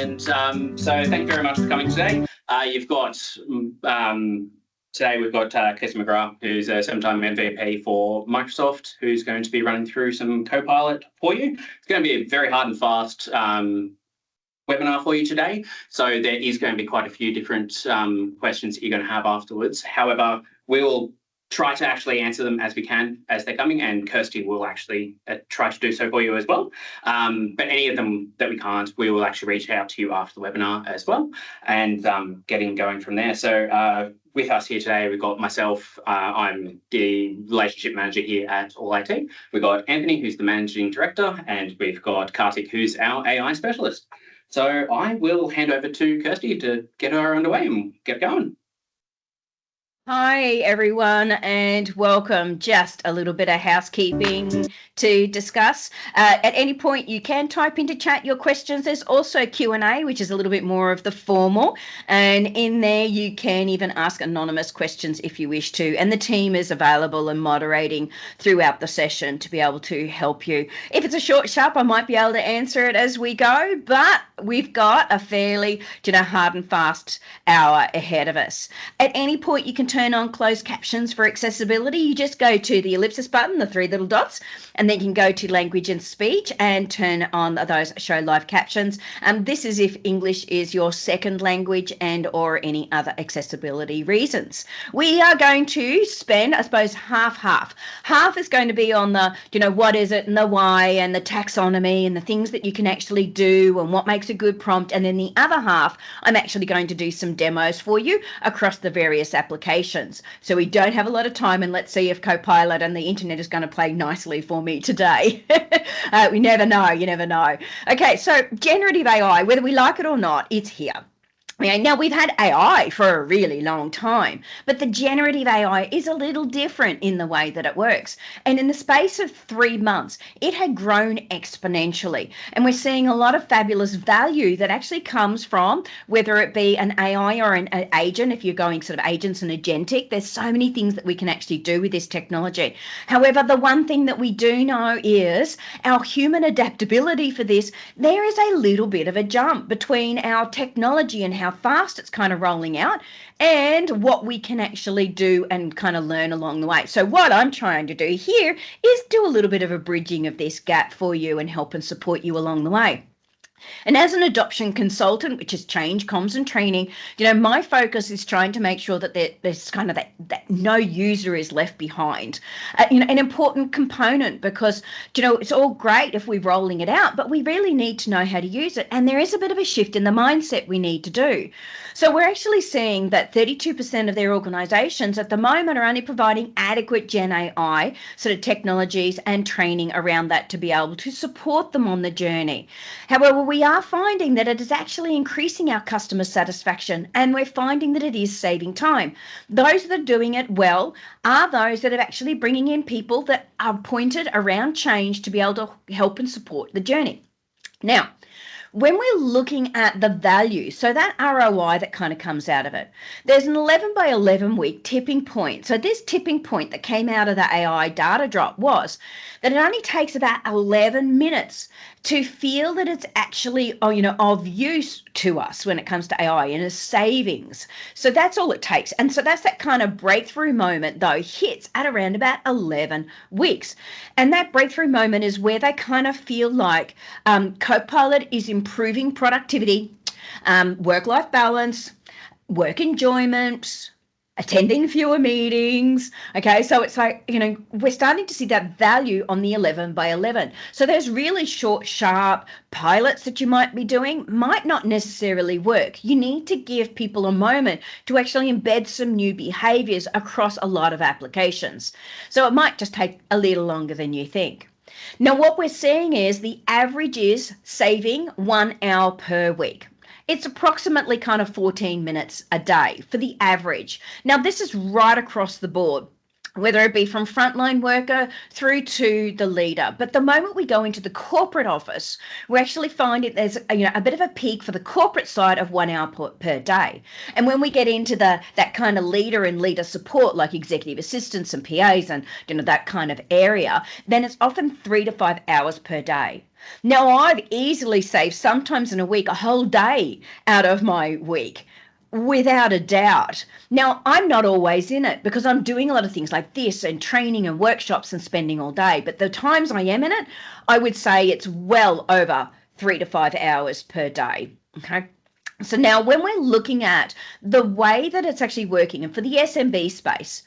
And so thank you very much for coming today. You've got, today we've got Kirsty McGrath, who's a 7-time MVP for Microsoft, who's going to be running through some Copilot for you. It's going to be a very hard and fast webinar for you today. So there is going to be quite a few different questions that you're going to have afterwards. However, we will try to actually answer them as we can as they're coming, and Kirsty will actually try to do so for you as well. But any of them that we can't, we will actually reach out to you after the webinar as well and getting going from there. So with us here today, we've got myself, I'm the relationship manager here at All IT. We've got Anthony, who's the managing director, and we've got Kartik, who's our AI specialist. So I will hand over to Kirsty to get her underway and get going. Hi everyone and welcome. Just a little bit of housekeeping to discuss. At any point you can type into chat your questions. There's also Q&A, which is a little bit more of the formal, and in there you can even ask anonymous questions if you wish to, and the team is available and moderating throughout the session to be able to help you. If it's a short sharp, I might be able to answer it as we go, but we've got a fairly hard and fast hour ahead of us. At any point you can turn on closed captions for accessibility. You just go to the ellipsis button, the 3 little dots, and then you can go to language and speech and turn on those show live captions. This is if English is your second language and or any other accessibility reasons. We are going to spend, I suppose, half. Half is going to be on the, what is it and the why and the taxonomy and the things that you can actually do and what makes a good prompt. And then the other half, I'm actually going to do some demos for you across the various applications. So we don't have a lot of time, and let's see if Copilot and the internet is going to play nicely for me today. We never know, you never know. Okay, so generative AI, whether we like it or not, it's here. Now, we've had AI for a really long time, but the generative AI is a little different in the way that it works. And in the space of 3 months, it had grown exponentially. And we're seeing a lot of fabulous value that actually comes from, whether it be an AI or an agent, if you're going sort of agents and agentic, there's so many things that we can actually do with this technology. However, the one thing that we do know is our human adaptability for this. There is a little bit of a jump between our technology and how fast it's kind of rolling out and what we can actually do and kind of learn along the way. So what I'm trying to do here is do a little bit of a bridging of this gap for you and help and support you along the way. And as an adoption consultant, which is change, comms and training, my focus is trying to make sure that there's kind of that no user is left behind. An important component, because, it's all great if we're rolling it out, but we really need to know how to use it. And there is a bit of a shift in the mindset we need to do. So we're actually seeing that 32% of their organisations at the moment are only providing adequate Gen AI sort of technologies and training around that to be able to support them on the journey. However, we are finding that it is actually increasing our customer satisfaction, and we're finding that it is saving time. Those that are doing it well are those that are actually bringing in people that are pointed around change to be able to help and support the journey. Now, when we're looking at the value, so that ROI that kind of comes out of it, there's an 11 by 11 week tipping point. So this tipping point that came out of the AI data drop was that it only takes about 11 minutes to feel that it's actually, of use to us when it comes to AI and a savings. So that's all it takes. And so that's that kind of breakthrough moment, though, hits at around about 11 weeks. And that breakthrough moment is where they kind of feel like Copilot is improving productivity, work-life balance, work enjoyment, attending fewer meetings. Okay, so it's like, we're starting to see that value on the 11 by 11. So there's really short, sharp pilots that you might be doing, might not necessarily work. You need to give people a moment to actually embed some new behaviors across a lot of applications. So it might just take a little longer than you think. Now, what we're seeing is the average is saving 1 hour per week. It's approximately kind of 14 minutes a day for the average. Now, this is right across the board, whether it be from frontline worker through to the leader. But the moment we go into the corporate office, we actually find it there's a bit of a peak for the corporate side of 1 hour per day. And when we get into that kind of leader and leader support, like executive assistants and PAs and that kind of area, then it's often 3 to 5 hours per day. Now, I've easily saved sometimes in a week, a whole day out of my week, without a doubt. Now, I'm not always in it because I'm doing a lot of things like this and training and workshops and spending all day. But the times I am in it, I would say it's well over 3 to 5 hours per day. Okay. So now when we're looking at the way that it's actually working, and for the SMB space,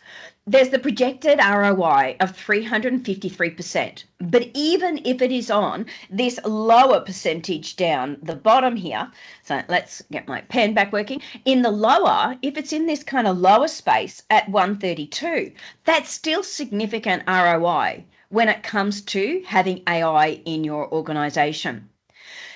there's the projected ROI of 353%. But even if it is on this lower percentage down the bottom here, so let's get my pen back working, in the lower, if it's in this kind of lower space at 132, that's still significant ROI when it comes to having AI in your organization.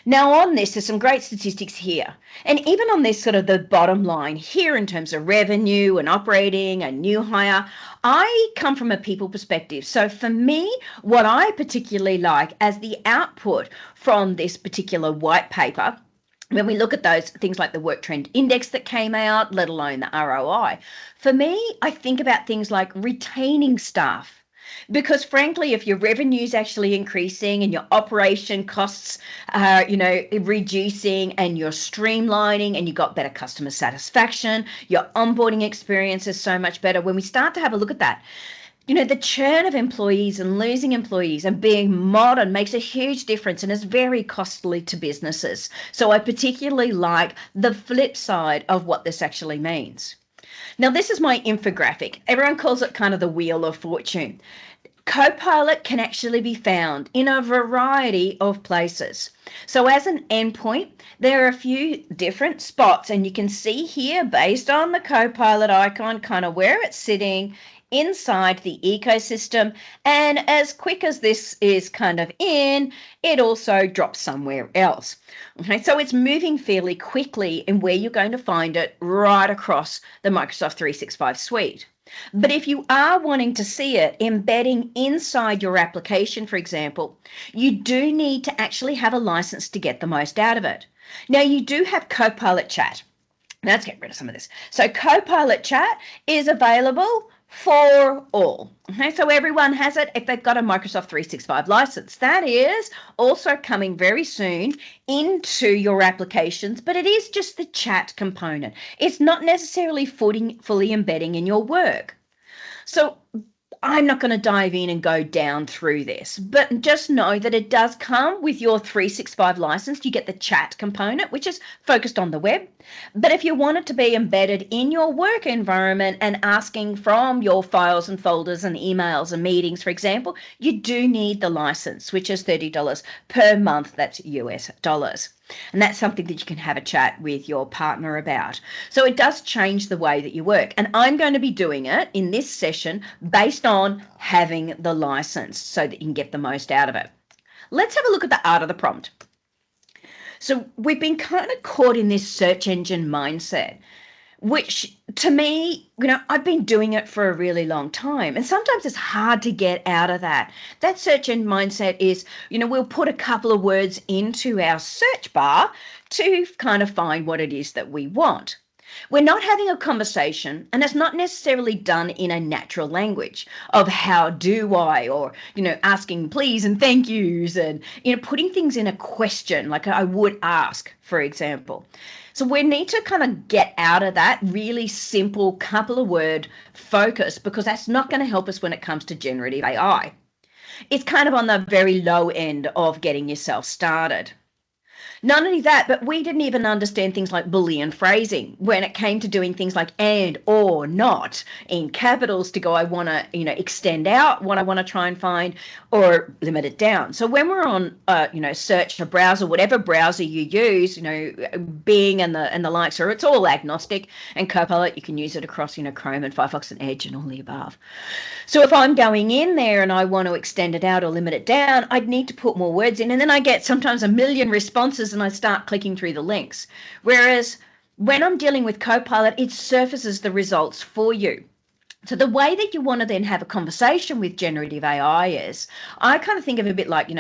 Now on this, there's some great statistics here. And even on this sort of the bottom line here in terms of revenue and operating and new hire, I come from a people perspective. So for me, what I particularly like as the output from this particular white paper, when we look at those things like the work trend index that came out, let alone the ROI, for me, I think about things like retaining staff. Because frankly, if your revenue is actually increasing and your operation costs are, reducing and you're streamlining and you've got better customer satisfaction, your onboarding experience is so much better. When we start to have a look at that, the churn of employees and losing employees and being modern makes a huge difference and is very costly to businesses. So I particularly like the flip side of what this actually means. Now, this is my infographic. Everyone calls it kind of the Wheel of Fortune. Copilot can actually be found in a variety of places. So as an endpoint, there are a few different spots, and you can see here based on the Copilot icon kind of where it's sitting inside the ecosystem. And as quick as this is kind of in, it also drops somewhere else. Okay, so it's moving fairly quickly in where you're going to find it right across the Microsoft 365 suite. But if you are wanting to see it embedding inside your application, for example, you do need to actually have a license to get the most out of it. Now, you do have Copilot Chat. Let's get rid of some of this. So Copilot Chat is available for all. Okay, so everyone has it if they've got a Microsoft 365 license. That is also coming very soon into your applications, but it is just the chat component. It's not necessarily fully embedding in your work. So I'm not going to dive in and go down through this, but just know that it does come with your 365 license. You get the chat component, which is focused on the web. But if you want it to be embedded in your work environment and asking from your files and folders and emails and meetings, for example, you do need the license, which is $30 per month. That's US dollars. And that's something that you can have a chat with your partner about. So it does change the way that you work. And I'm going to be doing it in this session based on having the license so that you can get the most out of it. Let's have a look at the art of the prompt. So we've been kind of caught in this search engine mindset, which to me, I've been doing it for a really long time. And sometimes it's hard to get out of that. That search engine mindset is, we'll put a couple of words into our search bar to kind of find what it is that we want. We're not having a conversation, and it's not necessarily done in a natural language of how do I, or, asking please and thank yous and, putting things in a question like I would ask, for example. So we need to kind of get out of that really simple couple of word focus, because that's not going to help us when it comes to generative AI. It's kind of on the very low end of getting yourself started. Not only that, but we didn't even understand things like Boolean phrasing when it came to doing things like and, or, not in capitals to go, I want to, extend out what I want to try and find or limit it down. So when we're on, search a browser, whatever browser you use, Bing and the likes, or it's all agnostic, and Copilot, you can use it across, Chrome and Firefox and Edge and all the above. So if I'm going in there and I want to extend it out or limit it down, I'd need to put more words in, and then I get sometimes a million responses and I start clicking through the links. Whereas when I'm dealing with Copilot, it surfaces the results for you. So the way that you want to then have a conversation with generative AI is, I kind of think of it a bit like,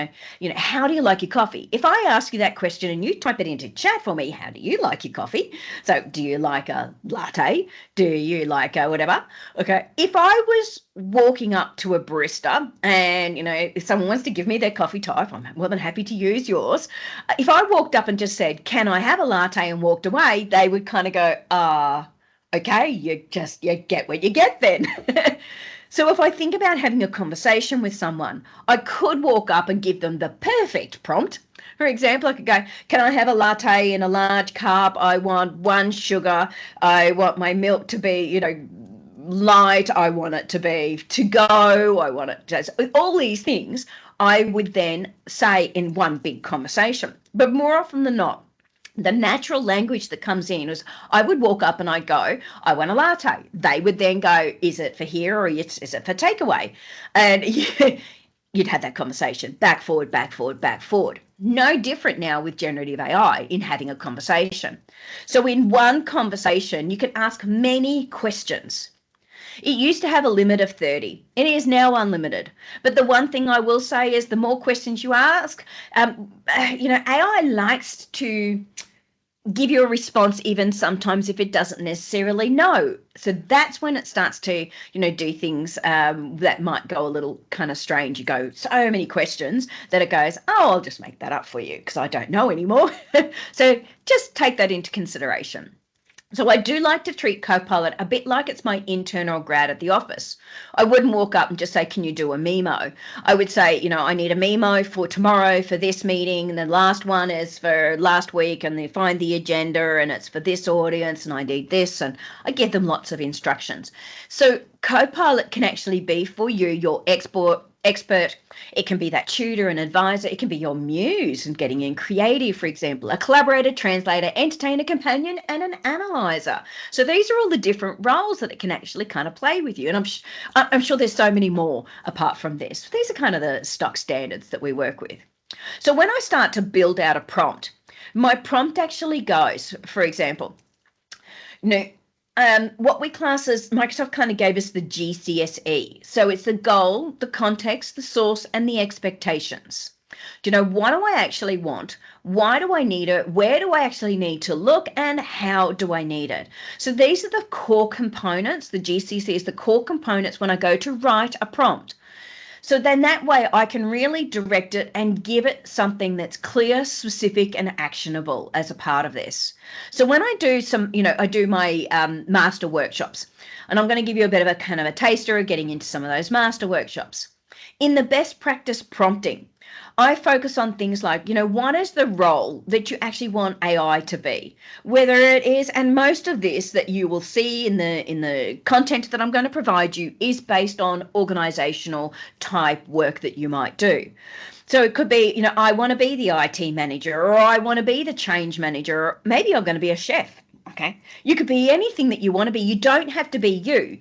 how do you like your coffee? If I ask you that question and you type it into chat for me, how do you like your coffee? So do you like a latte? Do you like a whatever? Okay. If I was walking up to a barista and, if someone wants to give me their coffee type, I'm more than happy to use yours. If I walked up and just said, can I have a latte, and walked away, they would kind of go, okay, you get what you get then. So if I think about having a conversation with someone, I could walk up and give them the perfect prompt. For example, I could go, can I have a latte in a large cup? I want 1 sugar. I want my milk to be, light. I want it to be to go. I want it to, all these things I would then say in one big conversation. But more often than not, the natural language that comes in is, I would walk up and I'd go, I want a latte. They would then go, is it for here or is it for takeaway? And you'd have that conversation, back, forward, back, forward, back, forward. No different now with generative AI in having a conversation. So in one conversation, you can ask many questions. It used to have a limit of 30. It is now unlimited. But the one thing I will say is the more questions you ask, AI likes to give you a response even sometimes if it doesn't necessarily know. So that's when it starts to, do things that might go a little kind of strange. You go so many questions that it goes, oh, I'll just make that up for you because I don't know anymore. So just take that into consideration. So I do like to treat Copilot a bit like it's my intern or grad at the office. I wouldn't walk up and just say, can you do a memo? I would say, I need a memo for tomorrow for this meeting, and the last one is for last week, and they find the agenda and it's for this audience and I need this, and I give them lots of instructions. So Copilot can actually be for you, your expert. It can be that tutor and advisor. It can be your muse and getting in creative, for example, a collaborator, translator, entertainer, companion, and an analyzer. So these are all the different roles that it can actually kind of play with you. And I'm sure there's so many more apart from this. These are kind of the stock standards that we work with. So when I start to build out a prompt, my prompt actually goes, for example, what we class as, Microsoft kind of gave us the GCSE. So it's the goal, the context, the source, and the expectations. What do I actually want? Why do I need it? Where do I actually need to look? And how do I need it? So these are the core components. The GCSE is the core components when I go to write a prompt. So then that way I can really direct it and give it something that's clear, specific, and actionable as a part of this. So when I do I do my master workshops, and I'm going to give you a bit of a kind of a taster of getting into some of those master workshops. In the best practice prompting, I focus on things like, what is the role that you actually want AI to be? Whether it is, and most of this that you will see in the content that I'm going to provide you is based on organizational type work that you might do. So it could be, I want to be the IT manager, or I want to be the change manager, or maybe I'm going to be a chef. Okay. You could be anything that you want to be. You don't have to be you.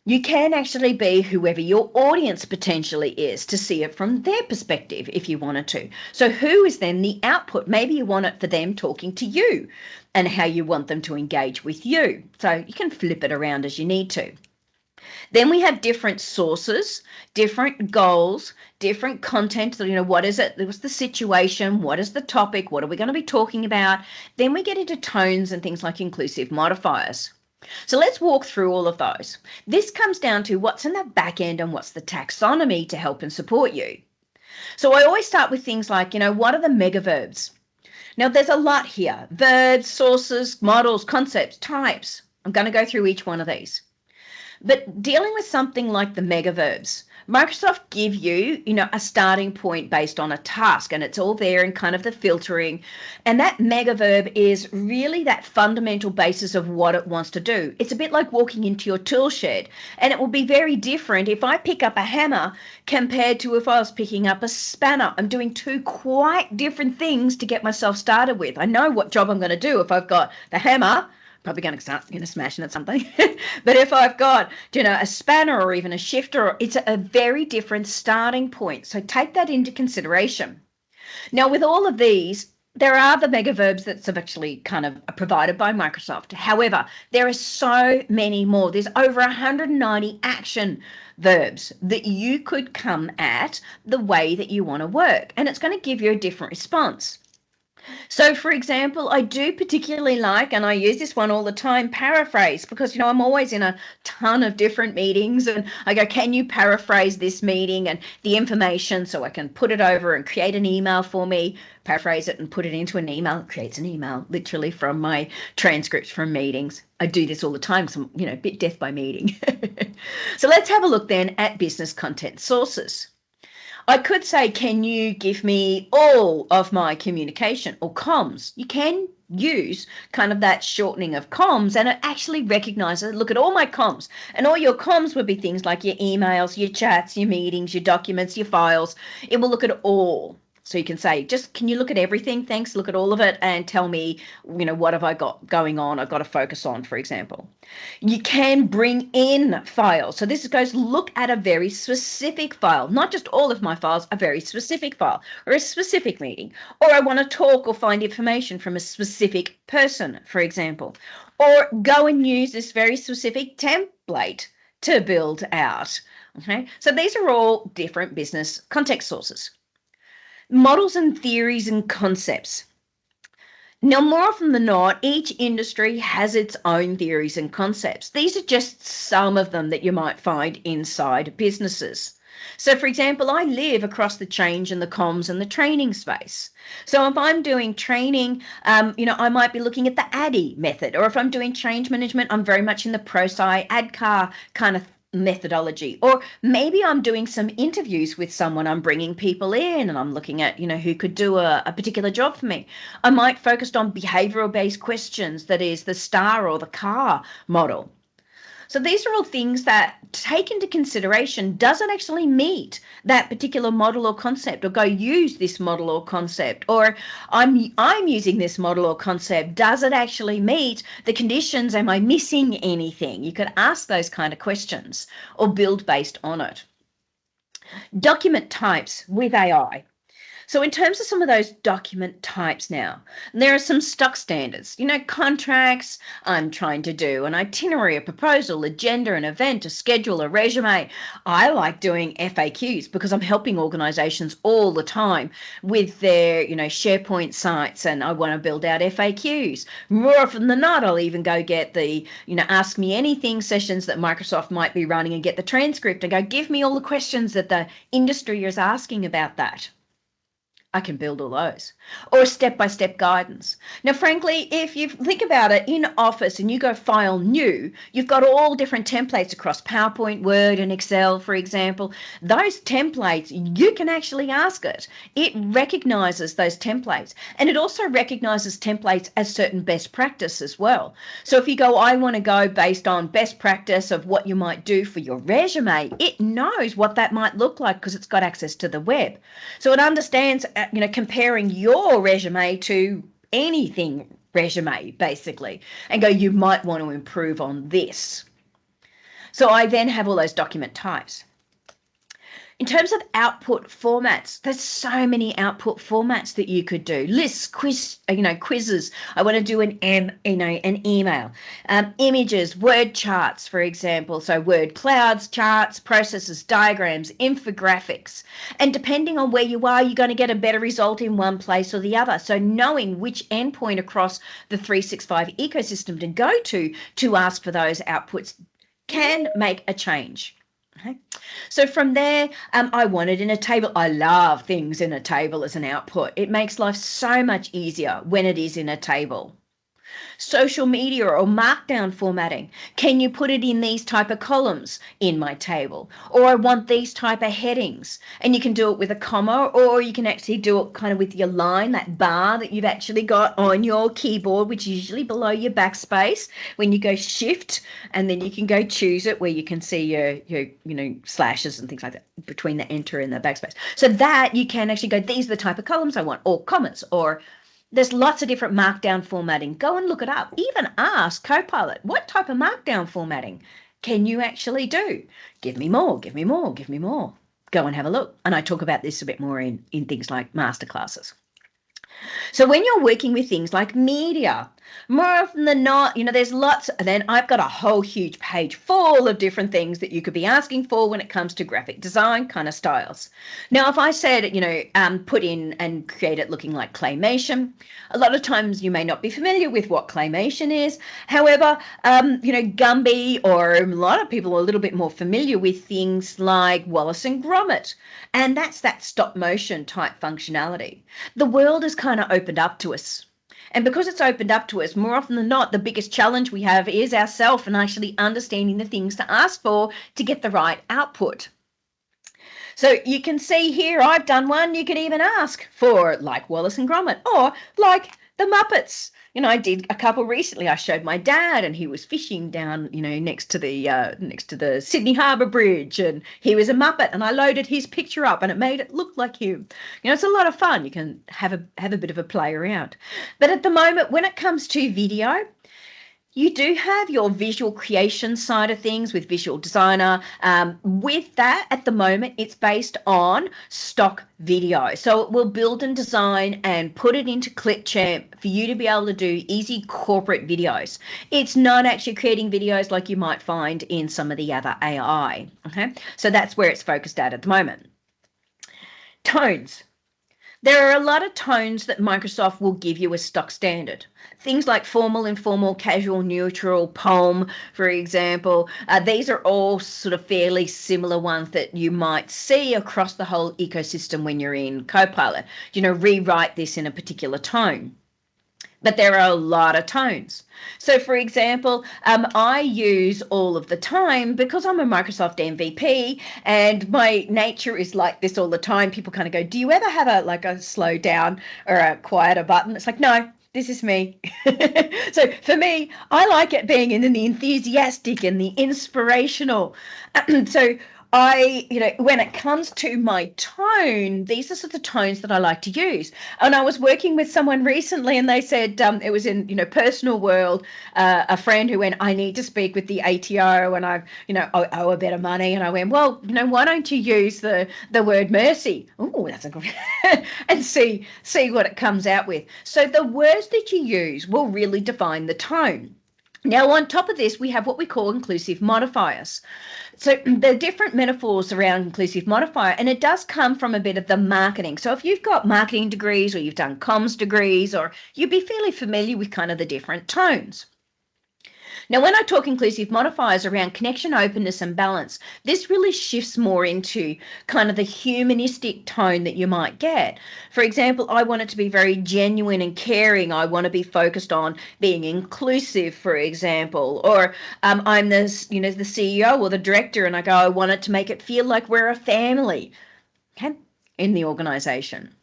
You can actually be whoever your audience potentially is to see it from their perspective if you wanted to. So who is then the output? Maybe you want it for them talking to you and how you want them to engage with you. So you can flip it around as you need to. Then we have different sources, different goals, different content. So, what is it? What's the situation? What is the topic? What are we going to be talking about? Then we get into tones and things like inclusive modifiers. So let's walk through all of those. This comes down to what's in the back end and what's the taxonomy to help and support you. So I always start with things like, what are the mega verbs? Now there's a lot here. Verbs, sources, models, concepts, types. I'm going to go through each one of these. But dealing with something like the mega verbs, Microsoft give you, a starting point based on a task, and it's all there in kind of the filtering. And that mega verb is really that fundamental basis of what it wants to do. It's a bit like walking into your tool shed, and it will be very different if I pick up a hammer compared to if I was picking up a spanner. I'm doing two quite different things to get myself started with. I know what job I'm going to do if I've got the hammer. Probably going to start smashing at something. But if I've got, a spanner or even a shifter, it's a very different starting point. So take that into consideration. Now, with all of these, There are the mega verbs that's actually kind of provided by Microsoft. However, there are so many more. There's over 190 action verbs that you could come at the way that you want to work, and it's going to give you a different response. So, for example, I do particularly like, and I use this one all the time, paraphrase, because, I'm always in a ton of different meetings and I go, can you paraphrase this meeting and the information so I can put it over and create an email for me, paraphrase it and put it into an email. It creates an email literally from my transcripts from meetings. I do this all the time because I'm, a bit death by meeting. So let's have a look then at business content sources. I could say, can you give me all of my communication or comms? You can use kind of that shortening of comms, and it actually recognizes, look at all my comms, and all your comms would be things like your emails, your chats, your meetings, your documents, your files. It will look at all. So you can say, just can you look at everything? Thanks, look at all of it and tell me, what have I got going on? I've got to focus on, for example. You can bring in files. So this goes, look at a very specific file, not just all of my files, a very specific file or a specific meeting, or I want to talk or find information from a specific person, for example, or go and use this very specific template to build out. Okay, so these are all different business context sources. Models and theories and concepts. Now, more often than not, each industry has its own theories and concepts. These are just some of them that you might find inside businesses. So, for example, I live across the change and the comms and the training space. So if I'm doing training, I might be looking at the ADDIE method, or if I'm doing change management, I'm very much in the ProSci ADCAR kind of methodology. Or maybe I'm doing some interviews with someone, I'm bringing people in and I'm looking at, who could do a particular job for me. I might focus on behavioral based questions, that is the STAR or the CAR model. So these are all things that take into consideration, does it actually meet that particular model or concept, or go use this model or concept, or I'm using this model or concept, does it actually meet the conditions? Am I missing anything? You could ask those kind of questions or build based on it. Document types with AI. So in terms of some of those document types now, there are some stock standards, contracts. I'm trying to do an itinerary, a proposal, agenda, an event, a schedule, a resume. I like doing FAQs because I'm helping organizations all the time with their, SharePoint sites, and I want to build out FAQs. More often than not, I'll even go get the, ask me anything sessions that Microsoft might be running and get the transcript and go, give me all the questions that the industry is asking about that. I can build all those. Or step-by-step guidance. Now, frankly, if you think about it, in Office and you go File New, you've got all different templates across PowerPoint, Word, and Excel, for example. Those templates, you can actually ask it. It recognizes those templates. And it also recognizes templates as certain best practice as well. So if you go, I want to go based on best practice of what you might do for your resume, it knows what that might look like because it's got access to the web. So it understands comparing your resume to anything resume, basically, and go, you might want to improve on this. So I then have all those document types. In terms of output formats, there's so many output formats that you could do. Lists, quizzes. I want to do an email. Images, word charts, for example. So word clouds, charts, processes, diagrams, infographics. And depending on where you are, you're going to get a better result in one place or the other. So knowing which endpoint across the 365 ecosystem to go to ask for those outputs can make a change. Okay. So from there, I want it in a table. I love things in a table as an output. It makes life so much easier when it is in a table. Social media or markdown formatting. Can you put it in these type of columns in my table? Or I want these type of headings. And you can do it with a comma, or you can actually do it kind of with your line, that bar that you've actually got on your keyboard, which is usually below your backspace when you go shift, and then you can go choose it where you can see your slashes and things like that between the enter and the backspace. So that you can actually go, these are the type of columns I want, or commas, or there's lots of different markdown formatting. Go and look it up. Even ask Copilot, what type of markdown formatting can you actually do? Give me more, give me more, give me more. Go and have a look. And I talk about this a bit more in things like masterclasses. So when you're working with things like media, more often than not, there's lots, and then I've got a whole huge page full of different things that you could be asking for when it comes to graphic design kind of styles. Now, if I said, put in and create it looking like claymation, a lot of times you may not be familiar with what claymation is. However, Gumby, or a lot of people are a little bit more familiar with things like Wallace and Gromit, and that's that stop motion type functionality. The world has kind of opened up to us. And because it's opened up to us, more often than not, the biggest challenge we have is ourselves and actually understanding the things to ask for to get the right output. So you can see here, I've done one. You could even ask for like Wallace and Gromit, or like the Muppets. I did a couple recently. I showed my dad, and he was fishing down, next to the Sydney Harbour Bridge, and he was a Muppet, and I loaded his picture up, and it made it look like him. It's a lot of fun. You can have a bit of a play around. But at the moment, when it comes to video, you do have your visual creation side of things with Visual Designer. With that, at the moment, it's based on stock video. So it will build and design and put it into Clipchamp for you to be able to do easy corporate videos. It's not actually creating videos like you might find in some of the other AI. Okay, so that's where it's focused at the moment. Tones. There are a lot of tones that Microsoft will give you as stock standard. Things like formal, informal, casual, neutral, poem, for example. These are all sort of fairly similar ones that you might see across the whole ecosystem when you're in Copilot. Rewrite this in a particular tone. But there are a lot of tones. So, for example, I use all of the time because I'm a Microsoft MVP and my nature is like this all the time. People kind of go, do you ever have a slow down or a quieter button? It's like, no, this is me. So for me, I like it being in the enthusiastic and the inspirational. So when it comes to my tone, these are sort of tones that I like to use. And I was working with someone recently, and they said it was in, personal world, a friend who went, I need to speak with the ATO, and I owe a bit of money. And I went, well, why don't you use the word mercy? Oh, that's a good and see what it comes out with. So the words that you use will really define the tone. Now, on top of this, we have what we call inclusive modifiers. So there are different metaphors around inclusive modifier, and it does come from a bit of the marketing. So if you've got marketing degrees or you've done comms degrees, or you'd be fairly familiar with kind of the different tones. Now, when I talk inclusive modifiers around connection, openness, and balance, this really shifts more into kind of the humanistic tone that you might get. For example, I want it to be very genuine and caring. I want to be focused on being inclusive, for example. Or I'm the CEO or the director, and I go, I want it to make it feel like we're a family, okay, in the organization.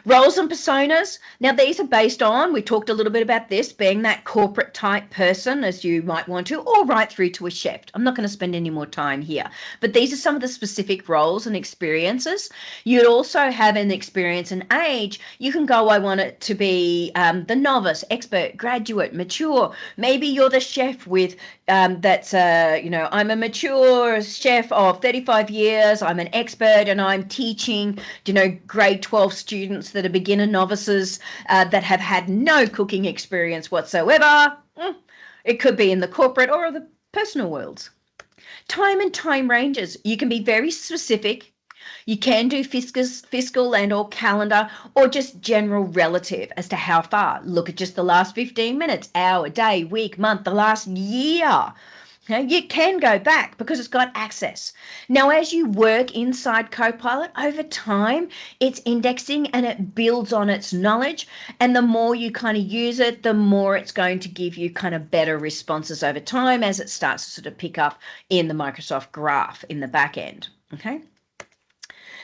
Roles and personas. Now, these are based on, we talked a little bit about this, being that corporate type person, as you might want to, or right through to a chef. I'm not going to spend any more time here, but these are some of the specific roles and experiences. You'd also have an experience and age. You can go, I want it to be the novice, expert, graduate, mature. Maybe you're the chef with I'm a mature chef of 35 years. I'm an expert, and I'm teaching, grade 12 students that are beginner novices that have had no cooking experience whatsoever. It could be in the corporate or the personal worlds. Time and time ranges. You can be very specific. You can do fiscal and or calendar, or just general relative as to how far. Look at just the last 15 minutes, hour, day, week, month, the last year. Okay, you can go back because it's got access. Now, as you work inside Copilot, over time, it's indexing and it builds on its knowledge. And the more you kind of use it, the more it's going to give you kind of better responses over time as it starts to sort of pick up in the Microsoft graph in the back end. Okay.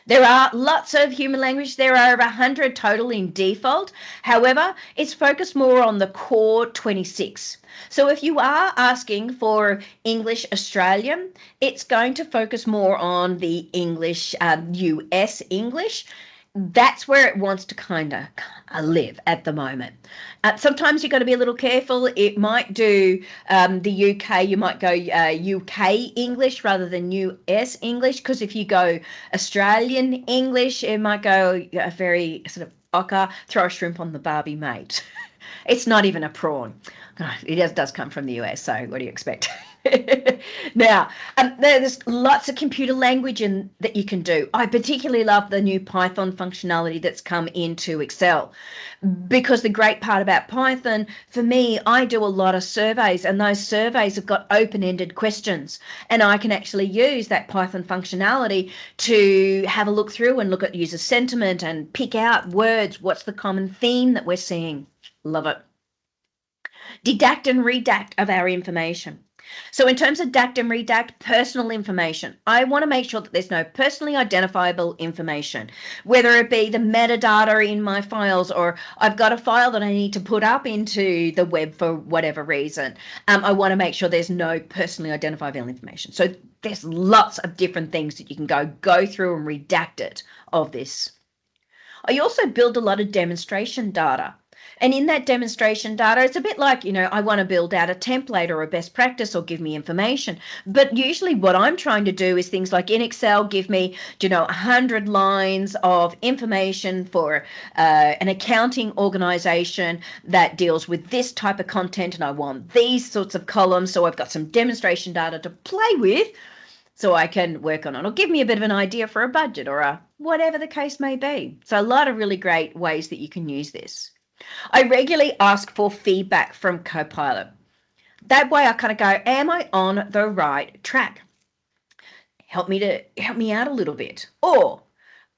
There are lots of human language. There are over 100 total in default. However, it's focused more on the core 26. So if you are asking for English Australian, it's going to focus more on the English, US English. That's where it wants to kind of live at the moment. Sometimes you've got to be a little careful. It might do the UK, you might go UK English rather than US English, because if you go Australian English, it might go a very sort of ochre, throw a shrimp on the Barbie mate. It's not even a prawn. It does come from the US, so what do you expect? Now, there's lots of computer language that you can do. I particularly love the new Python functionality that's come into Excel, because the great part about Python, for me, I do a lot of surveys, and those surveys have got open-ended questions, and I can actually use that Python functionality to have a look through and look at user sentiment and pick out words. What's the common theme that we're seeing? Love it. Deduct and redact of our information. So in terms of DACT and redact, personal information, I want to make sure that there's no personally identifiable information, whether it be the metadata in my files, or I've got a file that I need to put up into the web for whatever reason. I want to make sure there's no personally identifiable information. So there's lots of different things that you can go through and redact it of this. I also build a lot of demonstration data. And in that demonstration data, it's a bit like, I want to build out a template or a best practice or give me information. But usually what I'm trying to do is things like in Excel, give me, 100 lines of information for an accounting organization that deals with this type of content. And I want these sorts of columns. So I've got some demonstration data to play with so I can work on it, or give me a bit of an idea for a budget or whatever the case may be. So a lot of really great ways that you can use this. I regularly ask for feedback from Copilot. That way I kind of go, am I on the right track? Help me out a little bit. Or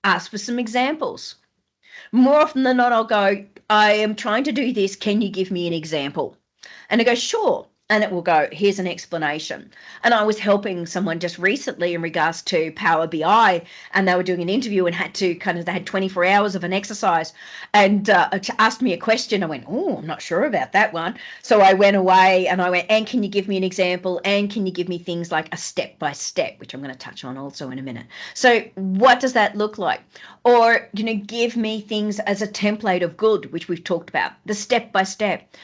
ask for some examples. More often than not, I'll go, I am trying to do this. Can you give me an example? And I go, sure. And it will go, here's an explanation. And I was helping someone just recently in regards to Power BI, and they were doing an interview and they had 24 hours of an exercise, and asked me a question. I went, oh, I'm not sure about that one. So I went away and I went, and can you give me an example? And can you give me things like a step-by-step, which I'm going to touch on also in a minute. So what does that look like? Or, give me things as a template of good, which we've talked about, the step-by-step.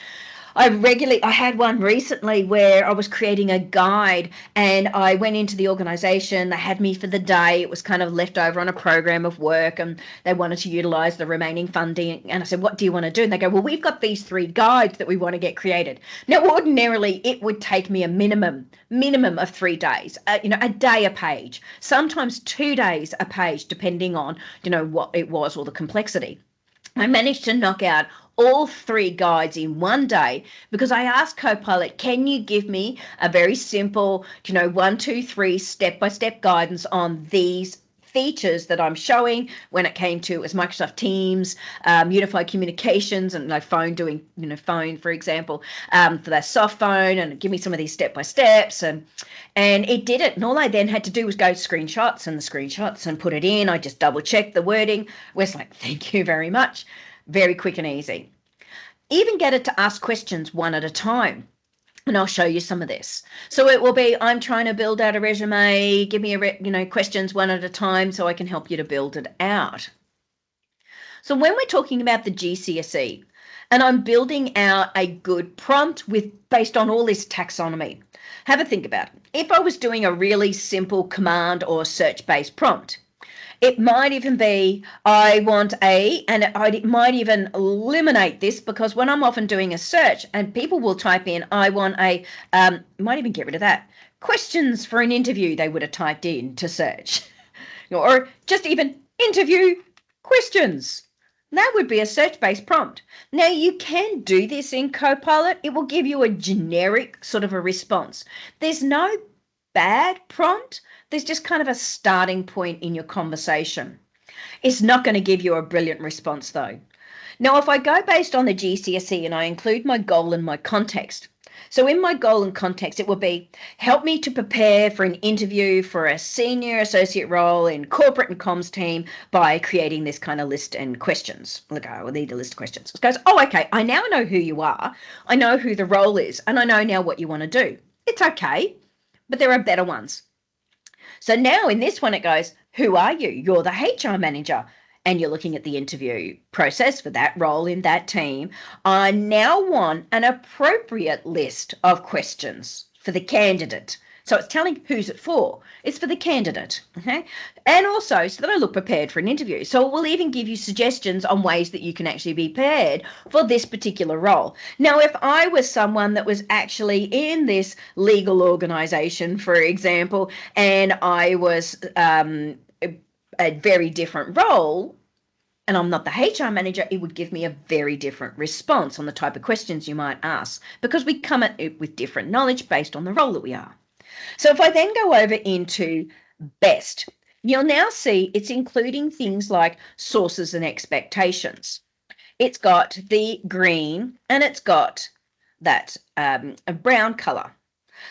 I had one recently where I was creating a guide, and I went into the organization. They had me for the day. It was kind of left over on a program of work, and they wanted to utilize the remaining funding. And I said, what do you want to do? And they go, well, we've got these 3 guides that we want to get created. Now, ordinarily, it would take me a minimum of 3 days, a day a page, sometimes 2 days a page, depending on, what it was or the complexity. I managed to knock out all 3 guides in one day because I asked Copilot, can you give me a very simple, 1, 2, 3 step-by-step guidance on these features that I'm showing when it came to as Microsoft Teams, unified communications, and phone doing, phone, for example, for that soft phone, and give me some of these step-by-steps, and it did it. And all I then had to do was go screenshots and put it in. I just double-checked the wording. We're like, thank you very much. Very quick and easy. Even get it to ask questions one at a time. And I'll show you some of this. So it will be, I'm trying to build out a resume. Give me questions one at a time so I can help you to build it out. So when we're talking about the GCSE, and I'm building out a good prompt based on all this taxonomy, have a think about it. If I was doing a really simple command or search-based prompt, it might even be, I want and it might even eliminate this, because when I'm often doing a search and people will type in, I want might even get rid of that. Questions for an interview, they would have typed in to search. Or just even interview questions. That would be a search-based prompt. Now, you can do this in Copilot. It will give you a generic sort of a response. There's no bad prompt. There's just kind of a starting point in your conversation. It's not going to give you a brilliant response, though. Now, if I go based on the GCSE and I include my goal and my context, so in my goal and context, it will be, help me to prepare for an interview for a senior associate role in corporate and comms team by creating this kind of list and questions. Look, I will need a list of questions. It goes, oh, okay, I now know who you are. I know who the role is, and I know now what you want to do. It's okay, but there are better ones. So now in this one, it goes, who are you? You're the HR manager, and you're looking at the interview process for that role in that team. I now want an appropriate list of questions for the candidate So it's telling who's it for. It's for the candidate, okay? And also so that I look prepared for an interview. So it will even give you suggestions on ways that you can actually be prepared for this particular role. Now, if I was someone that was actually in this legal organization, for example, and I was a very different role, and I'm not the HR manager, it would give me a very different response on the type of questions you might ask, because we come at it with different knowledge based on the role that we are. So if I then go over into best, you'll now see it's including things like sources and expectations. It's got the green and it's got that a brown color.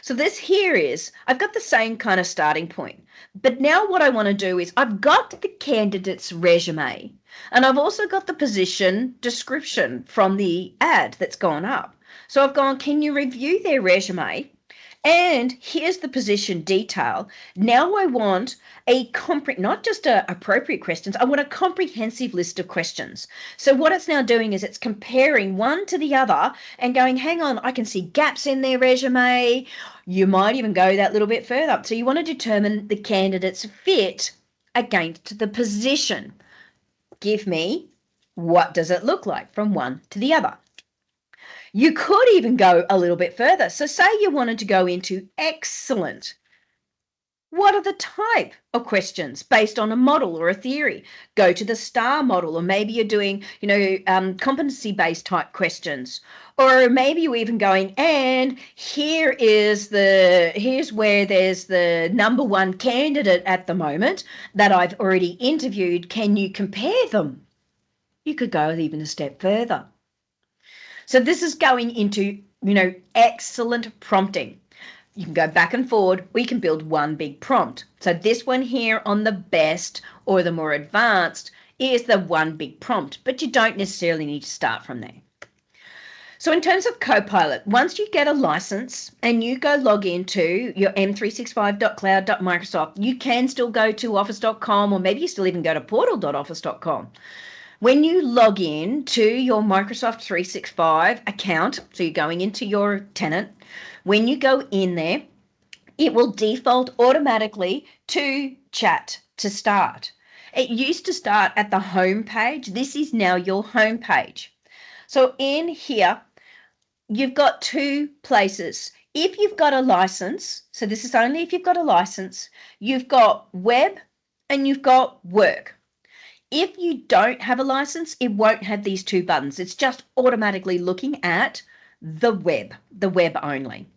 So this here is, I've got the same kind of starting point, but now what I want to do is I've got the candidate's resume and I've also got the position description from the ad that's gone up. So I've gone, can you review their resume? And here's the position detail. Now I want not just appropriate questions, I want a comprehensive list of questions. So what it's now doing is it's comparing one to the other and going, hang on, I can see gaps in their resume. You might even go that little bit further. So you want to determine the candidate's fit against the position. Give me, what does it look like from one to the other? You could even go a little bit further. So say you wanted to go into excellent. What are the type of questions based on a model or a theory? Go to the STAR model, or maybe you're doing, competency-based type questions. Or maybe you're even going, and here's where there's the number one candidate at the moment that I've already interviewed. Can you compare them? You could go even a step further. So this is going into, excellent prompting. You can go back and forward. We can build one big prompt. So this one here on the best or the more advanced is the one big prompt, but you don't necessarily need to start from there. So in terms of Copilot, once you get a license and you go log into your m365.cloud.microsoft, you can still go to office.com, or maybe you still even go to portal.office.com. When you log in to your Microsoft 365 account, so you're going into your tenant, when you go in there, it will default automatically to chat to start. It used to start at the home page. This is now your home page. So in here, you've got two places. If you've got a license, so this is only if you've got a license, you've got web and you've got work. If you don't have a license, it won't have these two buttons. It's just automatically looking at the web only.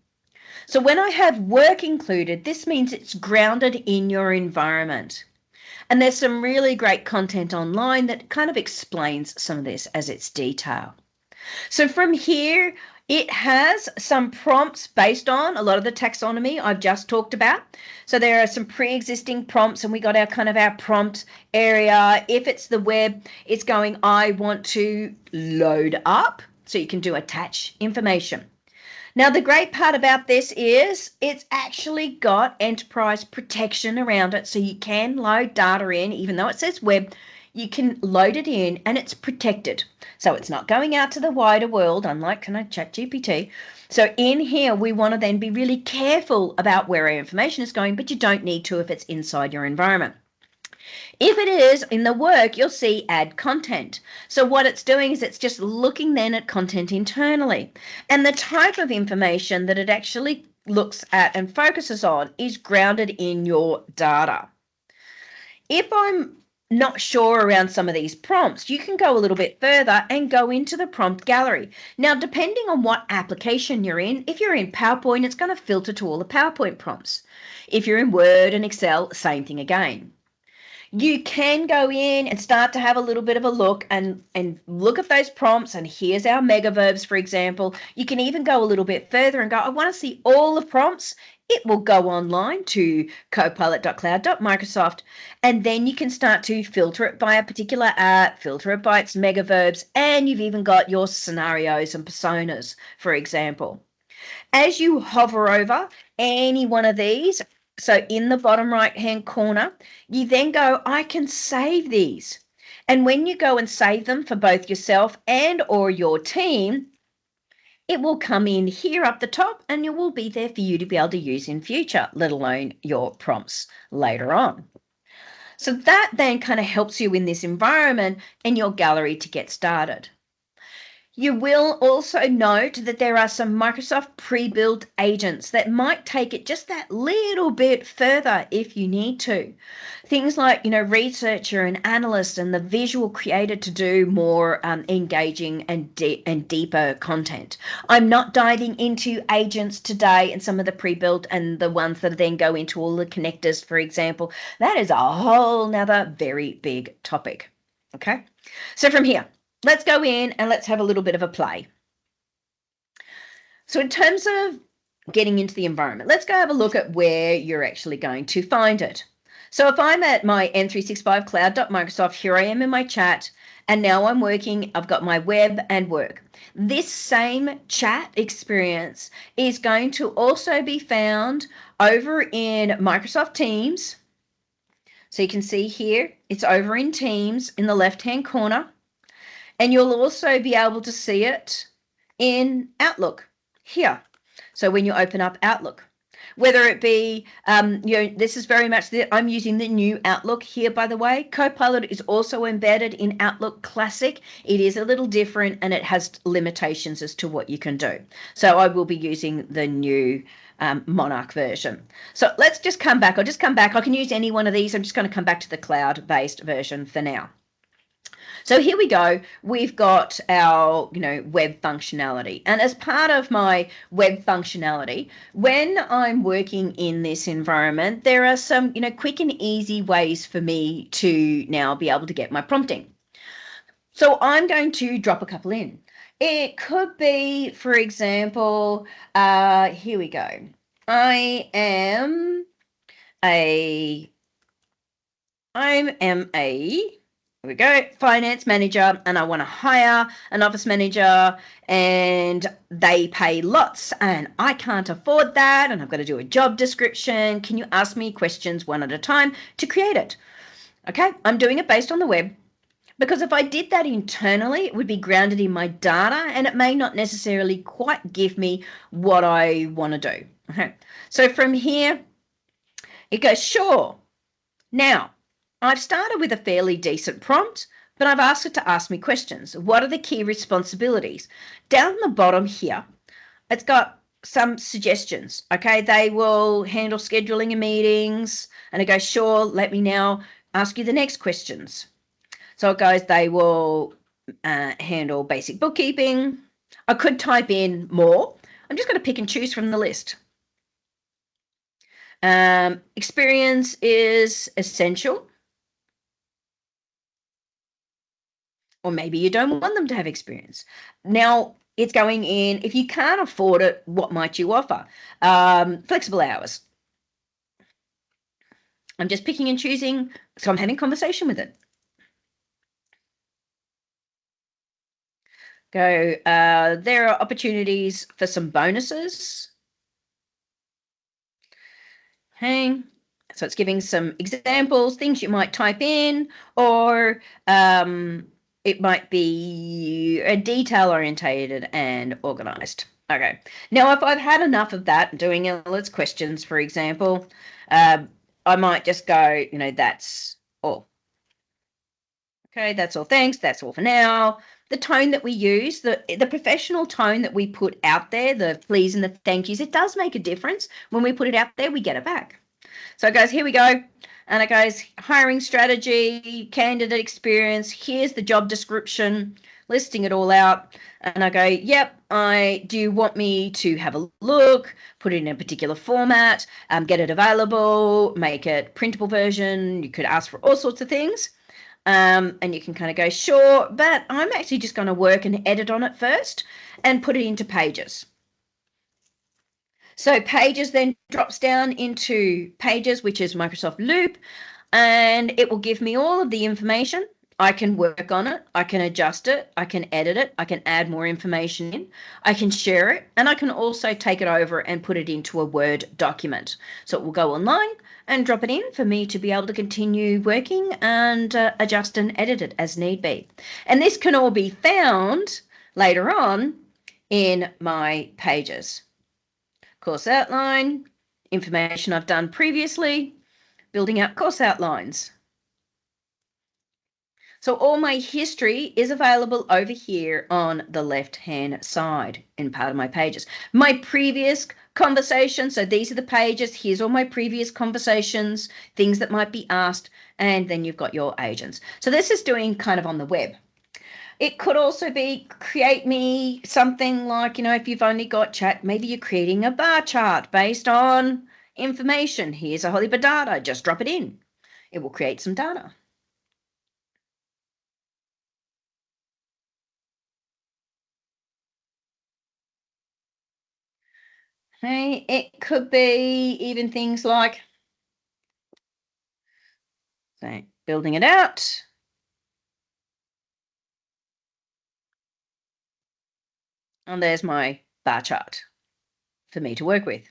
So when I have work included, this means it's grounded in your environment. And there's some really great content online that kind of explains some of this as its detail. So from here, it has some prompts based on a lot of the taxonomy I've just talked about. So there are some pre-existing prompts, and we got our prompt area. If it's the web, it's going, I want to load up. So you can do attach information. Now, the great part about this is it's actually got enterprise protection around it. So you can load data in, even though it says web, you can load it in and it's protected. So it's not going out to the wider world, unlike ChatGPT. So in here, we want to then be really careful about where our information is going, but you don't need to if it's inside your environment. If it is in the work, you'll see add content. So what it's doing is it's just looking then at content internally. And the type of information that it actually looks at and focuses on is grounded in your data. If I'm not sure around some of these prompts, you can go a little bit further and go into the prompt gallery. Now, depending on what application you're in, if you're in PowerPoint, it's going to filter to all the PowerPoint prompts. If you're in Word and Excel, same thing again. You can go in and start to have a little bit of a look and look at those prompts. And here's our mega verbs, for example. You can even go a little bit further and go, I want to see all the prompts. It will go online to copilot.cloud.microsoft, and then you can start to filter it by a particular app, filter it by its mega verbs, and you've even got your scenarios and personas, for example. As you hover over any one of these, so in the bottom right-hand corner, you then go, I can save these. And when you go and save them for both yourself and or your team, it will come in here up the top and it will be there for you to be able to use in future, let alone your prompts later on. So that then kind of helps you in this environment and your gallery to get started. You will also note that there are some Microsoft pre-built agents that might take it just that little bit further if you need to. Things like, researcher and analyst and the visual creator to do more engaging and deeper content. I'm not diving into agents today and some of the pre-built and the ones that then go into all the connectors, for example. That is a whole nother very big topic. Okay, so from here, let's go in and let's have a little bit of a play. So in terms of getting into the environment, let's go have a look at where you're actually going to find it. So if I'm at my n365cloud.microsoft, here I am in my chat, and now I'm working, I've got my web and work. This same chat experience is going to also be found over in Microsoft Teams. So you can see here, it's over in Teams in the left-hand corner. And you'll also be able to see it in Outlook here. So when you open up Outlook, whether it be, this is very much I'm using the new Outlook here, by the way. Copilot is also embedded in Outlook Classic. It is a little different and it has limitations as to what you can do. So I will be using the new Monarch version. So let's just come back. I'll just come back. I can use any one of these. I'm just going to come back to the cloud-based version for now. So here we go. We've got our, web functionality. And as part of my web functionality, when I'm working in this environment, there are some, quick and easy ways for me to now be able to get my prompting. So I'm going to drop a couple in. It could be, for example, here we go. I am a here we go, finance manager, and I want to hire an office manager and they pay lots and I can't afford that and I've got to do a job description. Can you ask me questions one at a time to create it? Okay, I'm doing it based on the web because if I did that internally, it would be grounded in my data and it may not necessarily quite give me what I want to do. Okay, so from here, it goes, sure. Now, I've started with a fairly decent prompt, but I've asked it to ask me questions. What are the key responsibilities? Down the bottom here, it's got some suggestions. Okay, they will handle scheduling and meetings, and it goes, sure, let me now ask you the next questions. So it goes, they will handle basic bookkeeping. I could type in more. I'm just going to pick and choose from the list. Experience is essential. Or maybe you don't want them to have experience. Now it's going in, if you can't afford it, what might you offer? Flexible hours. I'm just picking and choosing, so I'm having conversation with it. Go, there are opportunities for some bonuses. Okay, so it's giving some examples, things you might type in, or it might be a detail-orientated and organized. Okay, now if I've had enough of that, doing Elliot's questions, for example, I might just go, that's all. Okay, that's all, thanks, that's all for now. The tone that we use, the professional tone that we put out there, the please and the thank yous, it does make a difference. When we put it out there, we get it back. So it goes, here we go. And it goes, hiring strategy, candidate experience, here's the job description, listing it all out. And I go, yep, do you want me to have a look, put it in a particular format, get it available, make it printable version? You could ask for all sorts of things. And you can kind of go, sure, but I'm actually just going to work and edit on it first and put it into Pages. So Pages then drops down into Pages, which is Microsoft Loop, and it will give me all of the information. I can work on it, I can adjust it, I can edit it, I can add more information in, I can share it, and I can also take it over and put it into a Word document. So it will go online and drop it in for me to be able to continue working and adjust and edit it as need be. And this can all be found later on in my pages. Course outline, information I've done previously, building out course outlines. So all my history is available over here on the left-hand side in part of my pages. My previous conversations, so these are the pages, here's all my previous conversations, things that might be asked, and then you've got your agents. So this is doing kind of on the web. It could also be create me something like, if you've only got chat, maybe you're creating a bar chart based on information. Here's a whole heap of data, just drop it in. It will create some data. Okay, it could be even things like, so building it out. And there's my bar chart for me to work with.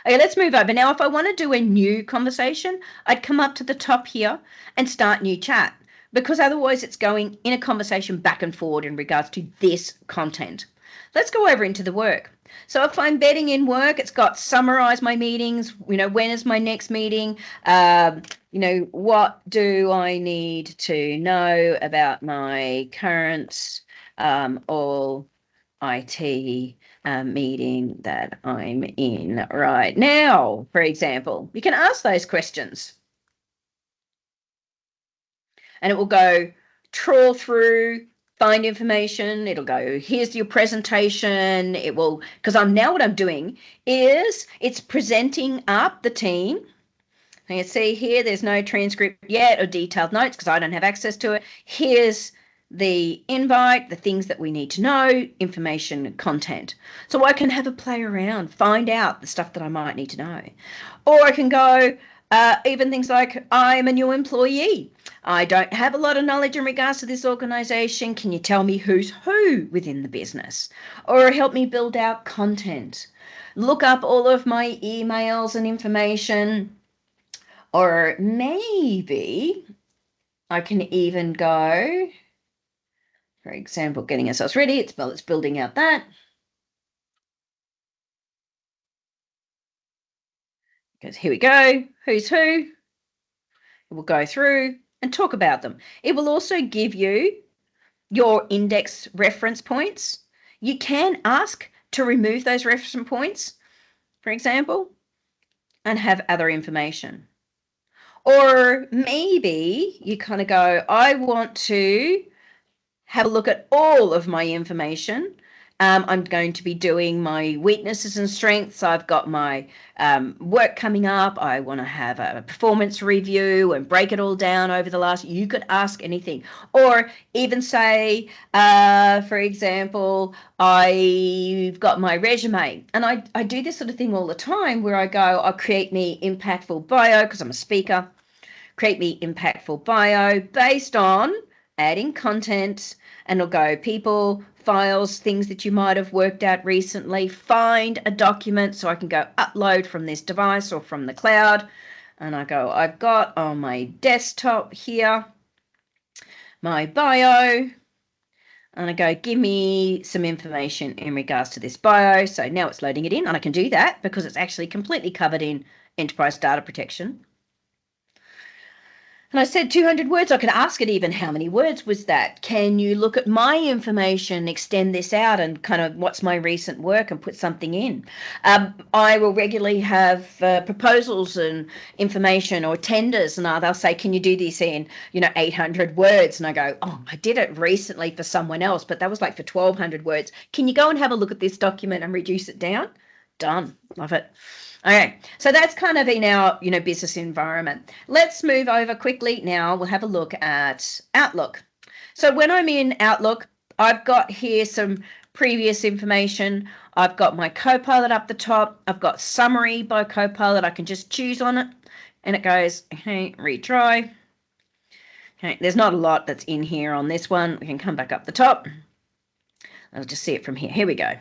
Okay, let's move over. Now, if I want to do a new conversation, I'd come up to the top here and start new chat, because otherwise it's going in a conversation back and forward in regards to this content. Let's go over into the work. So if I'm betting in work, it's got summarize my meetings, when is my next meeting, what do I need to know about my current all IT meeting that I'm in right now, for example. You can ask those questions. And it will go trawl through, find information. It'll go, here's your presentation. It will, because what I'm doing is it's presenting up the team. And you see here, there's no transcript yet or detailed notes because I don't have access to it. Here's the invite, the things that we need to know, information, content. So I can have a play around, find out the stuff that I might need to know. Or I can go, even things like, I'm a new employee. I don't have a lot of knowledge in regards to this organization. Can you tell me who's who within the business? Or help me build out content. Look up all of my emails and information. Or maybe I can even go, for example, getting ourselves ready. It's building out that. Because here we go, who's who. We'll go through and talk about them. It will also give you your index reference points. You can ask to remove those reference points, for example, and have other information. Or maybe you kind of go, I want to have a look at all of my information. I'm going to be doing my weaknesses and strengths. I've got my work coming up. I want to have a performance review and break it all down over the last. You could ask anything, or even say, for example, I've got my resume, and I do this sort of thing all the time where I go, I'll create me impactful bio because I'm a speaker. Create me impactful bio based on adding content, and it'll go people, files, things that you might have worked out recently, find a document so I can go upload from this device or from the cloud. And I go, I've got on my desktop here my bio, and I go, give me some information in regards to this bio. So now it's loading it in, and I can do that because it's actually completely covered in enterprise data protection. And I said 200 words. I could ask it even, how many words was that? Can you look at my information, extend this out, and kind of what's my recent work and put something in? I will regularly have proposals and information or tenders, and they'll say, can you do this in, 800 words? And I go, oh, I did it recently for someone else, but that was like for 1,200 words. Can you go and have a look at this document and reduce it down? Done. Love it. Okay, so that's kind of in our, business environment. Let's move over quickly now. We'll have a look at Outlook. So when I'm in Outlook, I've got here some previous information. I've got my Copilot up the top. I've got summary by Copilot. I can just choose on it, and it goes, okay, retry. Okay, there's not a lot that's in here on this one. We can come back up the top. I'll just see it from here. Here we go.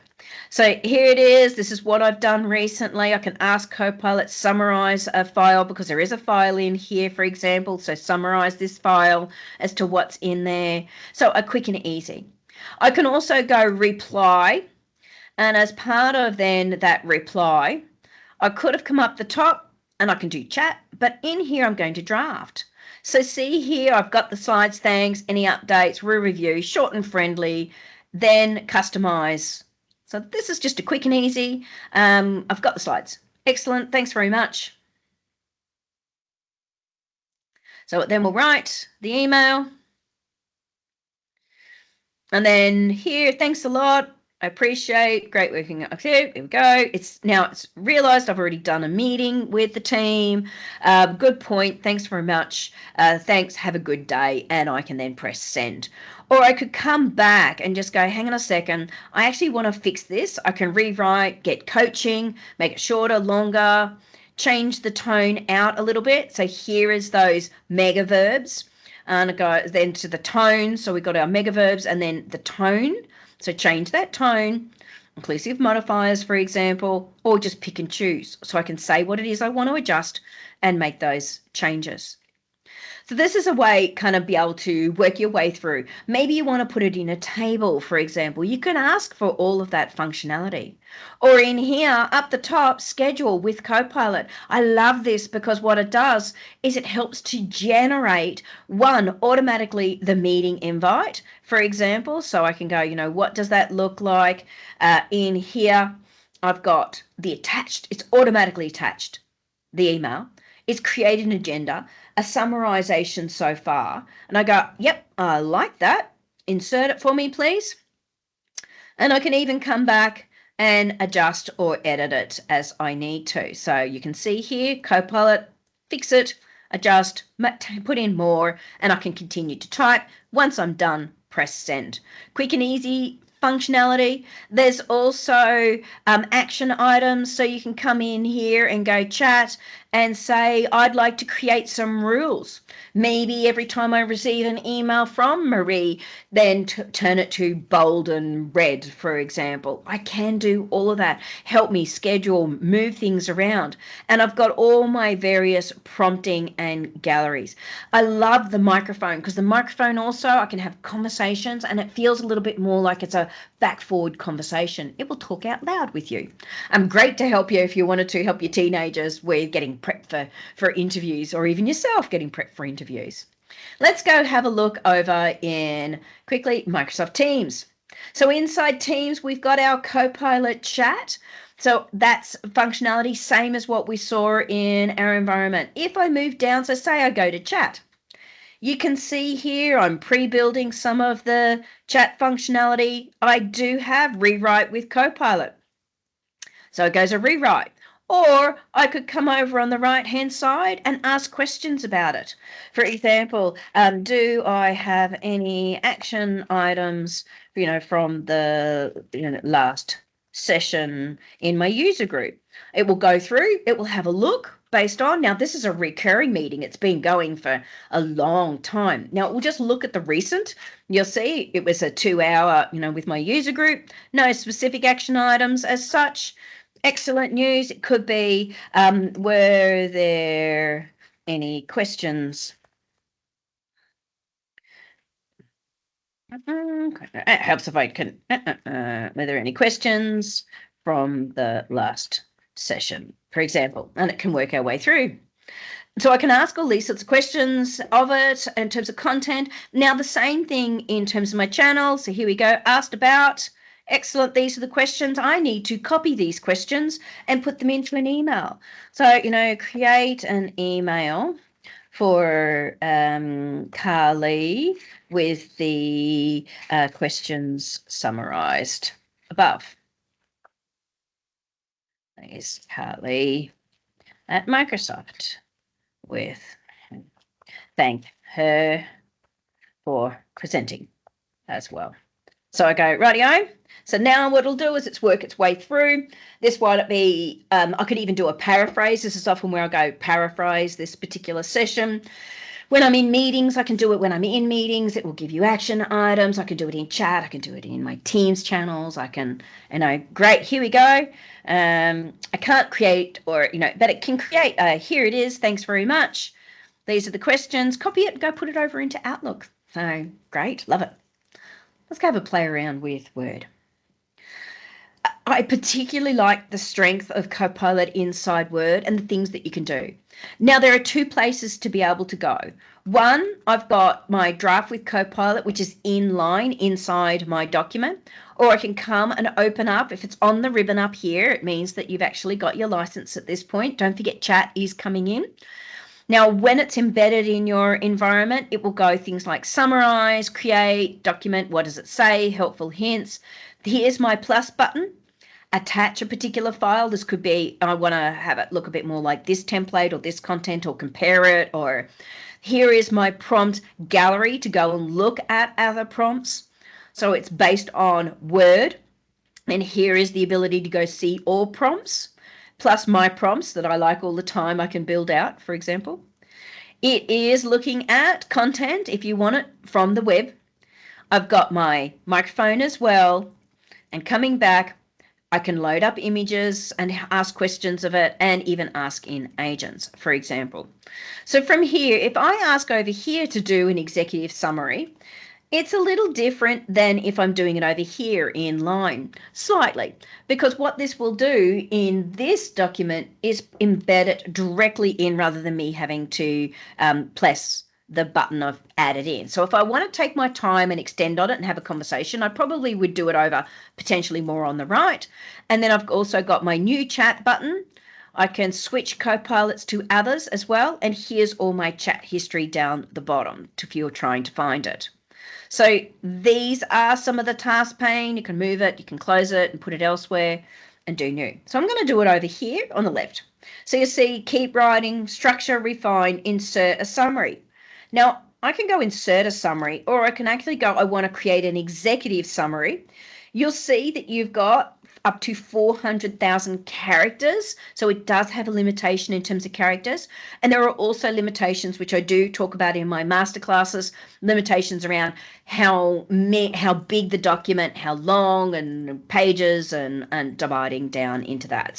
So here it is. This is what I've done recently. I can ask Copilot summarize a file because there is a file in here, for example. So summarize this file as to what's in there. So a quick and easy. I can also go reply And as part of then that reply, I could have come up the top and I can do chat, but in here I'm going to draft. So see here, I've got the slides, thanks, any updates, review, short and friendly, then customize. So this is just a quick and easy. I've got the slides. Excellent, thanks very much. So then we'll write the email. And then here, thanks a lot. I appreciate, great working. Okay, here we go. It's realized I've already done a meeting with the team. Good point. Thanks very much. Thanks. Have a good day. And I can then press send. Or I could come back and just go, hang on a second. I actually want to fix this. I can rewrite, get coaching, make it shorter, longer, change the tone out a little bit. So here is those mega verbs. And go then to the tone. So we got our mega verbs and then the tone. So change that tone, inclusive modifiers, for example, or just pick and choose. So I can say what it is I want to adjust and make those changes. So this is a way kind of be able to work your way through. Maybe you want to put it in a table, for example. You can ask for all of that functionality. Or in here, up the top, schedule with Copilot. I love this because what it does is it helps to generate, one, automatically the meeting invite, for example. So I can go, what does that look like? In here, I've got the attached. It's automatically attached, the email. It's created an agenda, a summarization so far. And I go, yep, I like that. Insert it for me, please. And I can even come back and adjust or edit it as I need to. So you can see here, Copilot, fix it, adjust, put in more, and I can continue to type. Once I'm done, press send. Quick and easy functionality. There's also action items, so you can come in here and go chat and say, I'd like to create some rules. Maybe every time I receive an email from Marie, then turn it to bold and red, for example. I can do all of that. Help me schedule, move things around. And I've got all my various prompting and galleries. I love the microphone because the microphone also, I can have conversations and it feels a little bit more like it's a back-forward conversation. It will talk out loud with you. Great to help you if you wanted to help your teenagers with getting prepped for interviews, or even yourself getting prepped for interviews. Let's go have a look over in, quickly, Microsoft Teams. So inside Teams, we've got our Copilot chat. So that's functionality, same as what we saw in our environment. If I move down, so say I go to chat, you can see here I'm pre-building some of the chat functionality. I do have rewrite with Copilot. So it goes a rewrite. Or I could come over on the right-hand side and ask questions about it. For example, do I have any action items, from the last session in my user group? It will go through, it will have a look based on, now this is a recurring meeting. It's been going for a long time. Now we'll just look at the recent. You'll see it was a 2-hour, with my user group, no specific action items as such. Excellent news. It could be, were there any questions? It helps if I can, were there any questions from the last session, for example, and it can work our way through. So I can ask all these sorts of questions of it in terms of content. Now the same thing in terms of my channel. So here we go, asked about. Excellent, these are the questions. I need to copy these questions and put them into an email. So, create an email for Carly with the questions summarized above. There's Carly at Microsoft with thank her for presenting as well. So I go, rightio. So now what it'll do is it's work its way through. This might be, I could even do a paraphrase. This is often where I go paraphrase this particular session. When I'm in meetings, I can do it when I'm in meetings. It will give you action items. I can do it in chat. I can do it in my Teams channels. I can, great, here we go. I can't create but it can create, here it is. Thanks very much. These are the questions. Copy it and go put it over into Outlook. So great, love it. Let's go have a play around with Word. I particularly like the strength of Copilot inside Word and the things that you can do. Now, there are two places to be able to go. One, I've got my draft with Copilot, which is inline inside my document, or I can come and open up. If it's on the ribbon up here, it means that you've actually got your license at this point. Don't forget chat is coming in. Now, when it's embedded in your environment, it will go things like summarize, create, document, what does it say, helpful hints. Here's my plus button. Attach a particular file. This could be, I want to have it look a bit more like this template or this content, or compare it, or here is my prompt gallery to go and look at other prompts. So it's based on Word, and here is the ability to go see all prompts, plus my prompts that I like all the time I can build out, for example. It is looking at content if you want it from the web. I've got my microphone as well, and coming back, I can load up images and ask questions of it, and even ask in agents, for example. So from here, if I ask over here to do an executive summary, it's a little different than if I'm doing it over here in line, slightly, because what this will do in this document is embed it directly in rather than me having to press the button I've added in. So if I want to take my time and extend on it and have a conversation, I probably would do it over potentially more on the right. And then I've also got my new chat button. I can switch Copilots to others as well. And here's all my chat history down the bottom if you're trying to find it. So these are some of the task pane. You can move it, you can close it and put it elsewhere and do new. So I'm going to do it over here on the left. So you see, keep writing, structure, refine, insert a summary. Now, I can go insert a summary, or I can actually go, I want to create an executive summary. You'll see that you've got up to 400,000 characters. So it does have a limitation in terms of characters. And there are also limitations, which I do talk about in my masterclasses, limitations around how big the document, how long, and pages, and dividing down into that.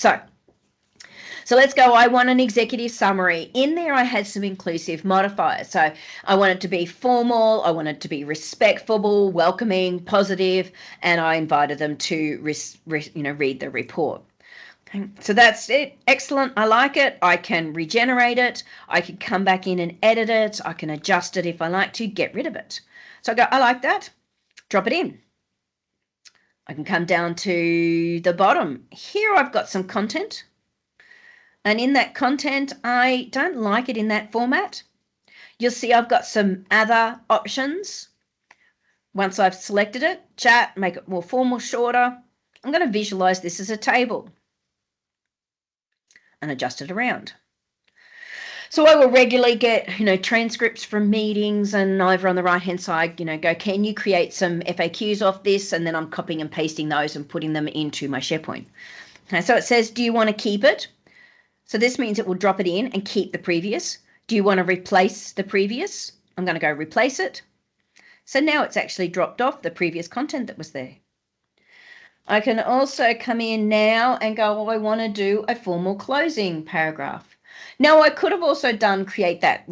So let's go. I want an executive summary. In there, I had some inclusive modifiers. So I want it to be formal. I want it to be respectful, welcoming, positive, and I invited them to read the report. Okay. So that's it. Excellent. I like it. I can regenerate it. I can come back in and edit it. I can adjust it if I like to, get rid of it. So I go, I like that. Drop it in. I can come down to the bottom. Here I've got some content. And in that content, I don't like it in that format. You'll see I've got some other options. Once I've selected it, chat, make it more formal, shorter. I'm going to visualize this as a table and adjust it around. So I will regularly get, transcripts from meetings, and over on the right-hand side, go, can you create some FAQs off this? And then I'm copying and pasting those and putting them into my SharePoint. Okay, so it says, do you want to keep it? So this means it will drop it in and keep the previous. Do you want to replace the previous? I'm going to go replace it. So now it's actually dropped off the previous content that was there. I can also come in now and go, well, I want to do a formal closing paragraph. Now, I could have also create that,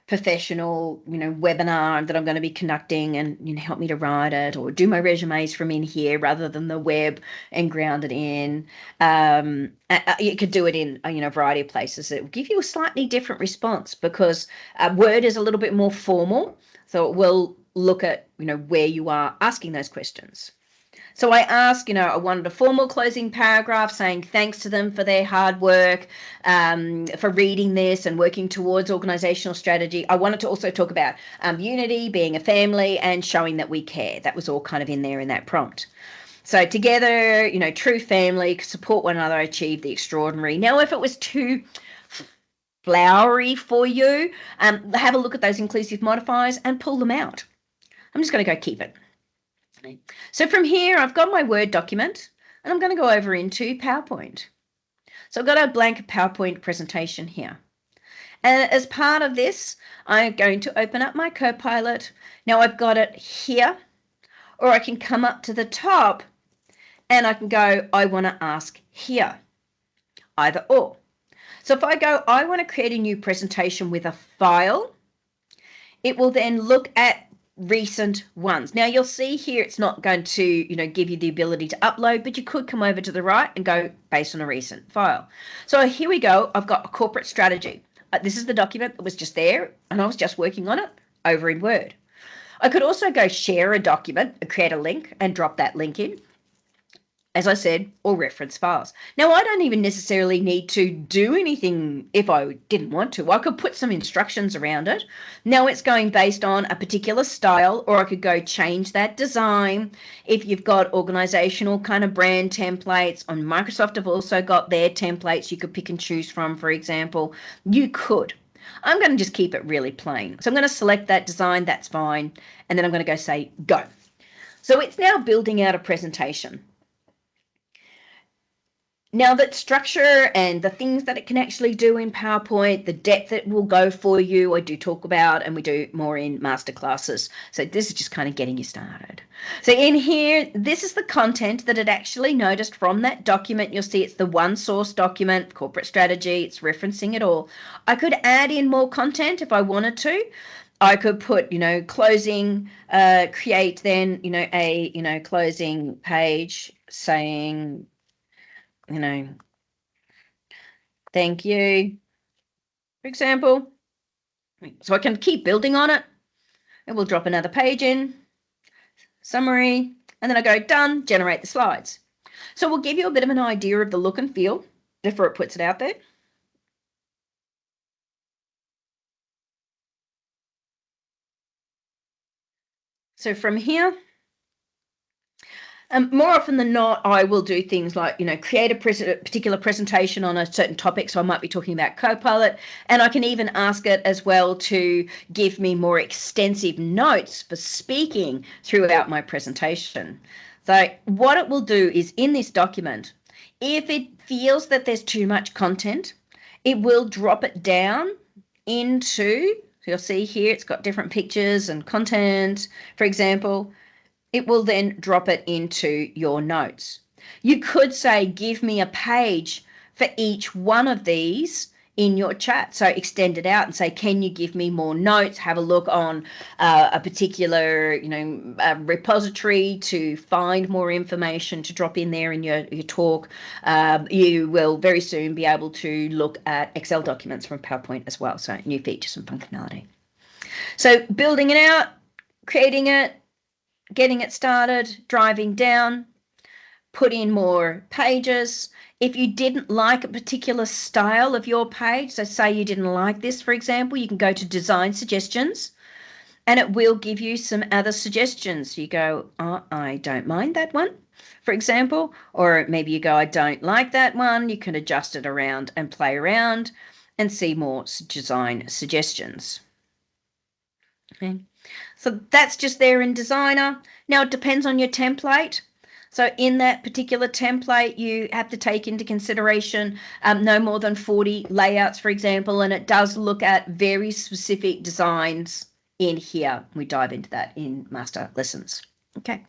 professional, webinar that I'm going to be conducting, and, help me to write it, or do my resumes from in here rather than the web and ground it in. You could do it in, a variety of places. It will give you a slightly different response because Word is a little bit more formal. So it will look at, where you are asking those questions. So I asked, I wanted a formal closing paragraph saying thanks to them for their hard work, for reading this and working towards organizational strategy. I wanted to also talk about unity, being a family, and showing that we care. That was all kind of in there in that prompt. So together, true family, support one another, achieve the extraordinary. Now, if it was too flowery for you, have a look at those inclusive modifiers and pull them out. I'm just going to go keep it. So from here, I've got my Word document, and I'm going to go over into PowerPoint. So I've got a blank PowerPoint presentation here. And as part of this, I'm going to open up my Copilot. Now I've got it here, or I can come up to the top and I can go, I want to ask here, either or. So if I go, I want to create a new presentation with a file, it will then look at recent ones. Now you'll see here it's not going to, give you the ability to upload, but you could come over to the right and go based on a recent file. So here we go. I've got a corporate strategy. This is the document that was just there, and I was just working on it over in Word. I could also go share a document, create a link, and drop that link in, as I said, or reference files. Now, I don't even necessarily need to do anything if I didn't want to. I could put some instructions around it. Now it's going based on a particular style, or I could go change that design. If you've got organizational kind of brand templates, on Microsoft have also got their templates you could pick and choose from, for example. You could. I'm going to just keep it really plain. So I'm going to select that design, that's fine. And then I'm going to go say, go. So it's now building out a presentation. Now that structure and the things that it can actually do in PowerPoint, the depth it will go for you, I do talk about, and we do more in masterclasses. So this is just kind of getting you started. So in here, this is the content that it actually noticed from that document. You'll see it's the one source document, corporate strategy, it's referencing it all. I could add in more content if I wanted to. I could put, closing, create then, a, closing page saying, thank you, for example. So I can keep building on it, and we'll drop another page in, summary, and then I go done, generate the slides. So we'll give you a bit of an idea of the look and feel before it puts it out there. So from here, more often than not, I will do things like, create a particular presentation on a certain topic. So I might be talking about Copilot, and I can even ask it as well to give me more extensive notes for speaking throughout my presentation. So what it will do is in this document, if it feels that there's too much content, it will drop it down into, so you'll see here, it's got different pictures and content, for example. It will then drop it into your notes. You could say, give me a page for each one of these in your chat. So extend it out and say, can you give me more notes? Have a look on a particular, repository to find more information to drop in there in your talk. You will very soon be able to look at Excel documents from PowerPoint as well. So new features and functionality. So building it out, creating it, getting it started, driving down, put in more pages. If you didn't like a particular style of your page, so say you didn't like this, for example, you can go to design suggestions and it will give you some other suggestions. You go, oh, I don't mind that one, for example, or maybe you go, I don't like that one. You can adjust it around and play around and see more design suggestions. Okay. So that's just there in Designer. Now it depends on your template. So in that particular template, you have to take into consideration no more than 40 layouts, for example, and it does look at very specific designs in here. We dive into that in master lessons. Okay.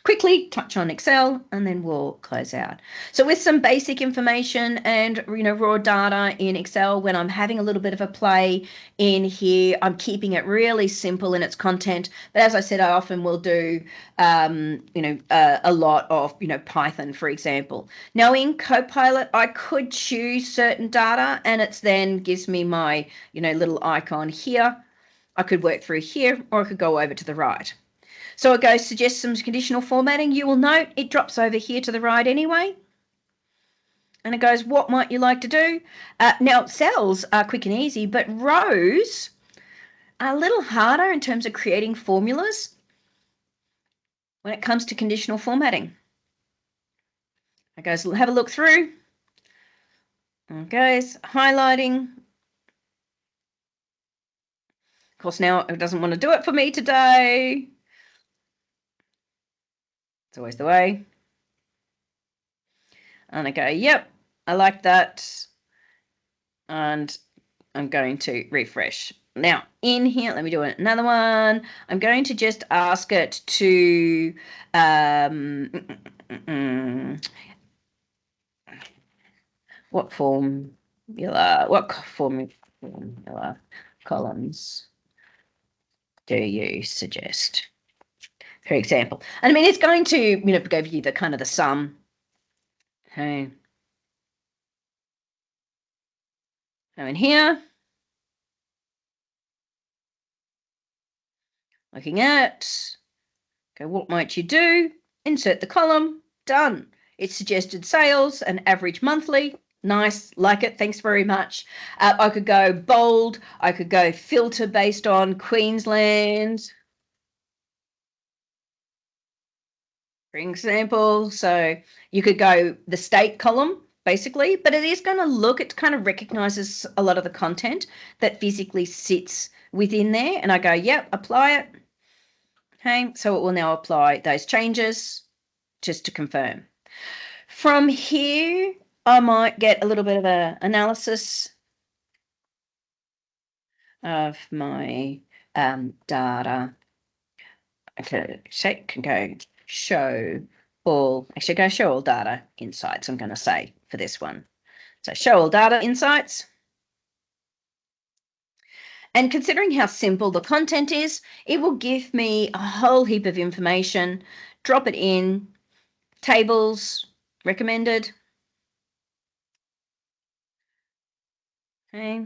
Quickly touch on Excel and then we'll close out. So with some basic information and raw data in Excel, when I'm having a little bit of a play in here, I'm keeping it really simple in its content. But as I said, I often will do a lot of Python, for example. Now in Copilot, I could choose certain data and it's then gives me my little icon here. I could work through here or I could go over to the right. So it goes, suggest some conditional formatting. You will note it drops over here to the right anyway. And it goes, what might you like to do? Now, cells are quick and easy, but rows are a little harder in terms of creating formulas when it comes to conditional formatting. It goes, have a look through. And it goes, highlighting. Of course, now it doesn't want to do it for me today. It's always the way. And I go, yep, I like that. And I'm going to refresh. Now, in here, let me do another one. I'm going to just ask it to what formula columns? do you suggest? For example, and I mean, it's going to, give you the kind of the sum. Okay. So in here, looking at, okay, what might you do? Insert the column, done. It's suggested sales and average monthly. Nice, like it, thanks very much. I could go bold, I could go filter based on Queensland, for example. So you could go the state column, basically, but it is going to look, it kind of recognizes a lot of the content that physically sits within there. And I go, yep, apply it. Okay, so it will now apply those changes just to confirm. From here, I might get a little bit of an analysis of my data. Okay, so can go show all, actually go show all data insights, I'm going to say for this one. So show all data insights. And considering how simple the content is, it will give me a whole heap of information, drop it in, tables, recommended. Okay.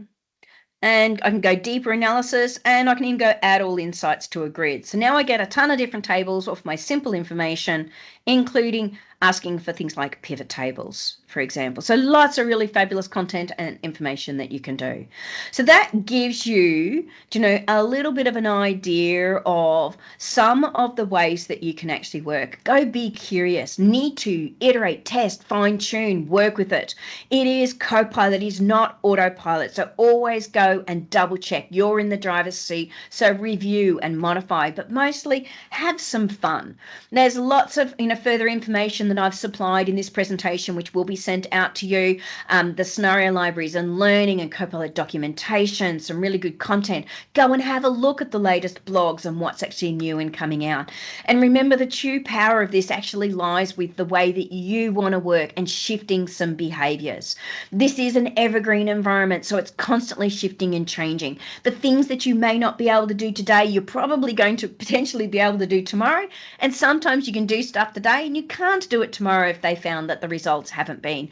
And I can go deeper analysis, and I can even go add all insights to a grid. So now I get a ton of different tables off my simple information, including asking for things like pivot tables, for example. So lots of really fabulous content and information that you can do. So that gives you, a little bit of an idea of some of the ways that you can actually work. Go be curious, need to iterate, test, fine tune, work with it. It is Copilot, it is not autopilot. So always go and double check. You're in the driver's seat. So review and modify, but mostly have some fun. There's lots of, further information that I've supplied in this presentation, which will be sent out to you. The scenario libraries and learning and Copilot documentation, some really good content. Go and have a look at the latest blogs and what's actually new and coming out. And remember, the true power of this actually lies with the way that you want to work and shifting some behaviors. This is an evergreen environment, so it's constantly shifting and changing. The things that you may not be able to do today, you're probably going to potentially be able to do tomorrow. And sometimes you can do stuff today and you can't do it tomorrow if they found that the results haven't been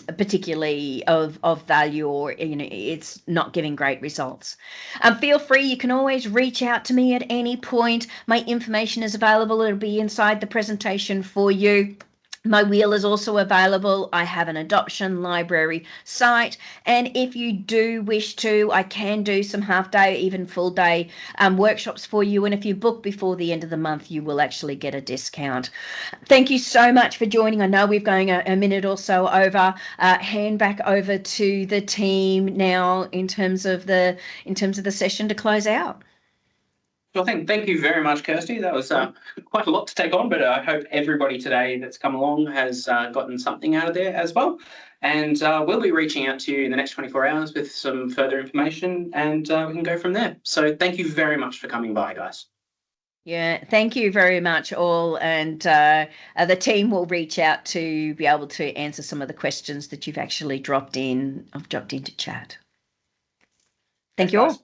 particularly of value, or it's not giving great results. Feel free, you can always reach out to me at any point. My information is available. It'll be inside the presentation for you. My wheel is also available. I have an adoption library site, and if you do wish to, I can do some half-day, even full-day workshops for you, and if you book before the end of the month, you will actually get a discount. Thank you so much for joining. I know we're going a minute or so over. Hand back over to the team now in terms of the session to close out. Well, thank you very much, Kirsty. That was quite a lot to take on, but I hope everybody today that's come along has gotten something out of there as well. And we'll be reaching out to you in the next 24 hours with some further information, and we can go from there. So thank you very much for coming by, guys. Yeah, thank you very much all, and the team will reach out to be able to answer some of the questions that you've actually dropped into chat. Thank you all.